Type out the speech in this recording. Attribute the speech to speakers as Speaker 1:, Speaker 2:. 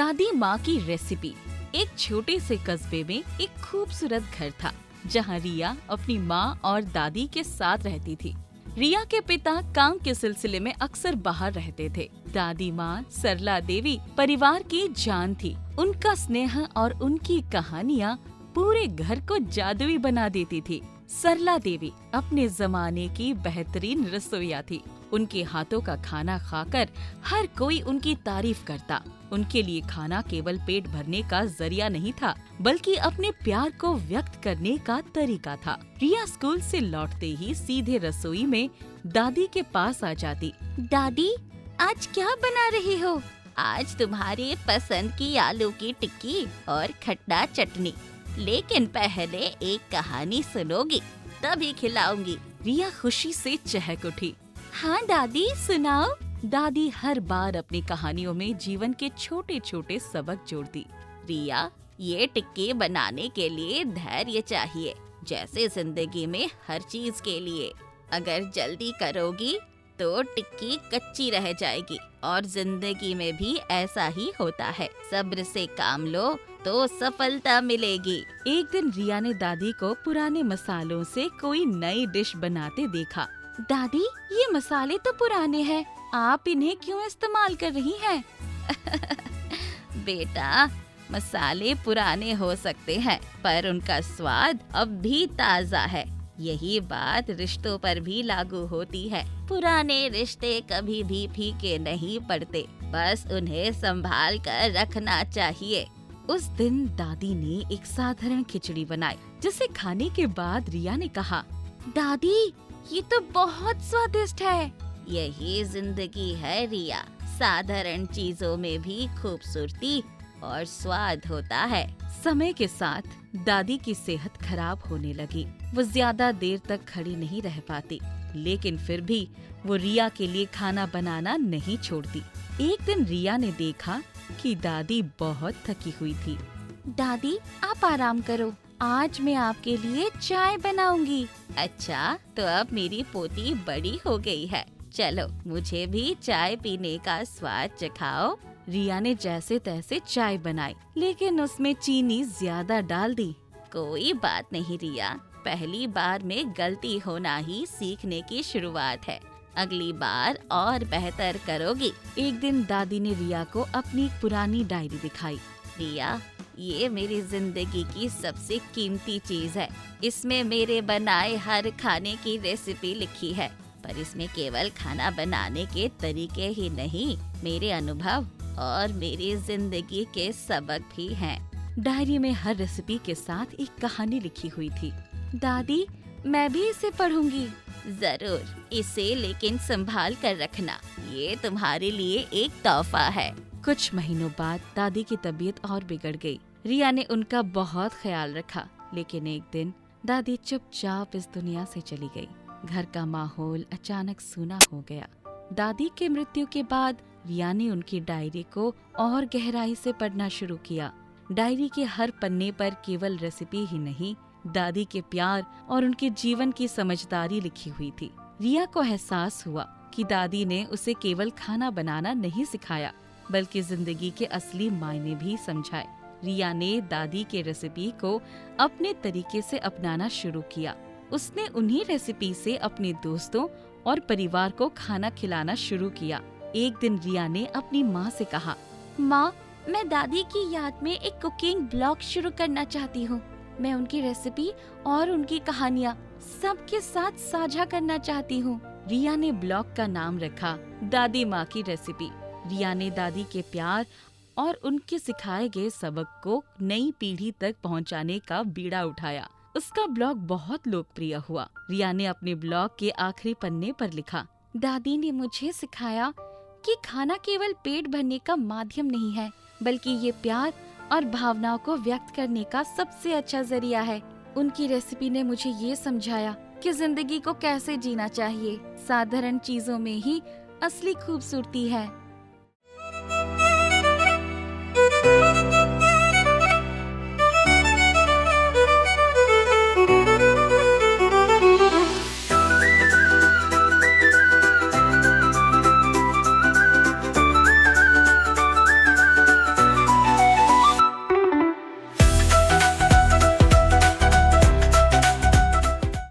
Speaker 1: दादी माँ की रेसिपी। एक छोटे से कस्बे में एक खूबसूरत घर था जहाँ रिया अपनी माँ और दादी के साथ रहती थी। रिया के पिता काम के सिलसिले में अक्सर बाहर रहते थे। दादी माँ सरला देवी परिवार की जान थी। उनका स्नेह और उनकी कहानियाँ पूरे घर को जादुई बना देती थी। सरला देवी अपने जमाने की बेहतरीन रसोइया थी। उनके हाथों का खाना खाकर हर कोई उनकी तारीफ करता। उनके लिए खाना केवल पेट भरने का जरिया नहीं था, बल्कि अपने प्यार को व्यक्त करने का तरीका था। रिया स्कूल से लौटते ही सीधे रसोई में दादी के पास आ जाती। दादी, आज क्या बना रही हो?
Speaker 2: आज तुम्हारी पसंद की आलू की टिक्की और खट्टा चटनी। लेकिन पहले एक कहानी सुनोगी, तभी खिलाऊंगी।
Speaker 1: रिया खुशी से चहक उठी।
Speaker 2: हाँ दादी, सुनाओ।
Speaker 1: दादी हर बार अपनी कहानियों में जीवन के छोटे छोटे सबक जोड़ती।
Speaker 2: रिया, ये टिक्की बनाने के लिए धैर्य चाहिए, जैसे जिंदगी में हर चीज के लिए। अगर जल्दी करोगी तो टिक्की कच्ची रह जाएगी, और जिंदगी में भी ऐसा ही होता है। सब्र से काम लो तो सफलता मिलेगी।
Speaker 1: एक दिन रिया ने दादी को पुराने मसालों से कोई नई डिश बनाते देखा।
Speaker 2: दादी, ये मसाले तो पुराने हैं, आप इन्हें क्यों इस्तेमाल कर रही हैं? बेटा, मसाले पुराने हो सकते हैं, पर उनका स्वाद अब भी ताज़ा है। यही बात रिश्तों पर भी लागू होती है। पुराने रिश्ते कभी भी फीके नहीं पड़ते, बस उन्हें संभाल कर रखना चाहिए।
Speaker 1: उस दिन दादी ने एक साधारण खिचड़ी बनाई, जिसे खाने के बाद रिया ने कहा,
Speaker 2: दादी, ये तो बहुत स्वादिष्ट है। यही जिंदगी है रिया, साधारण चीजों में भी खूबसूरती और स्वाद होता है।
Speaker 1: समय के साथ दादी की सेहत खराब होने लगी। वो ज्यादा देर तक खड़ी नहीं रह पाती, लेकिन फिर भी वो रिया के लिए खाना बनाना नहीं छोड़ती। एक दिन रिया ने देखा कि दादी बहुत थकी हुई थी।
Speaker 2: दादी, आप आराम करो, आज मैं आपके लिए चाय बनाऊंगी। अच्छा, तो अब मेरी पोती बड़ी हो गई है, चलो मुझे भी चाय पीने का स्वाद चखाओ।
Speaker 1: रिया ने जैसे तैसे चाय बनाई, लेकिन उसमें चीनी ज्यादा डाल दी।
Speaker 2: कोई बात नहीं रिया, पहली बार में गलती होना ही सीखने की शुरुआत है। अगली बार और बेहतर करोगी।
Speaker 1: एक दिन दादी ने रिया को अपनी पुरानी डायरी दिखाई।
Speaker 2: रिया, ये मेरी जिंदगी की सबसे कीमती चीज है। इसमें मेरे बनाए हर खाने की रेसिपी लिखी है, पर इसमें केवल खाना बनाने के तरीके ही नहीं, मेरे अनुभव और मेरी जिंदगी के सबक भी हैं।
Speaker 1: डायरी में हर रेसिपी के साथ एक कहानी लिखी हुई थी।
Speaker 2: दादी, मैं भी इसे पढ़ूंगी। जरूर, इसे लेकिन संभाल कर रखना, ये तुम्हारे लिए एक तोहफा है।
Speaker 1: कुछ महीनों बाद दादी की तबीयत और बिगड़ गई। रिया ने उनका बहुत ख्याल रखा, लेकिन एक दिन दादी चुपचाप इस दुनिया से चली गई। घर का माहौल अचानक सूना हो गया। दादी के मृत्यु के बाद रिया ने उनकी डायरी को और गहराई से पढ़ना शुरू किया। डायरी के हर पन्ने पर केवल रेसिपी ही नहीं, दादी के प्यार और उनके जीवन की समझदारी लिखी हुई थी। रिया को एहसास हुआ कि दादी ने उसे केवल खाना बनाना नहीं सिखाया, बल्कि जिंदगी के असली मायने भी समझाए। रिया ने दादी के रेसिपी को अपने तरीके से अपनाना शुरू किया। उसने उन्हीं रेसिपी से अपने दोस्तों और परिवार को खाना खिलाना शुरू किया। एक दिन रिया ने अपनी माँ से कहा,
Speaker 2: माँ, मैं दादी की याद में एक कुकिंग ब्लॉग शुरू करना चाहती हूँ। मैं उनकी रेसिपी और उनकी कहानियाँ सबके साथ साझा करना चाहती हूँ।
Speaker 1: रिया ने ब्लॉग का नाम रखा दादी माँ की रेसिपी। रिया ने दादी के प्यार और उनके सिखाए गए सबक को नई पीढ़ी तक पहुँचाने का बीड़ा उठाया। उसका ब्लॉग बहुत लोकप्रिय हुआ। रिया ने अपने ब्लॉग के आखिरी पन्ने पर लिखा,
Speaker 2: दादी ने मुझे सिखाया कि खाना केवल पेट भरने का माध्यम नहीं है, बल्कि ये प्यार और भावनाओं को व्यक्त करने का सबसे अच्छा जरिया है। उनकी रेसिपी ने मुझे ये समझाया कि जिंदगी को कैसे जीना चाहिए। साधारण चीजों में ही असली खूबसूरती है।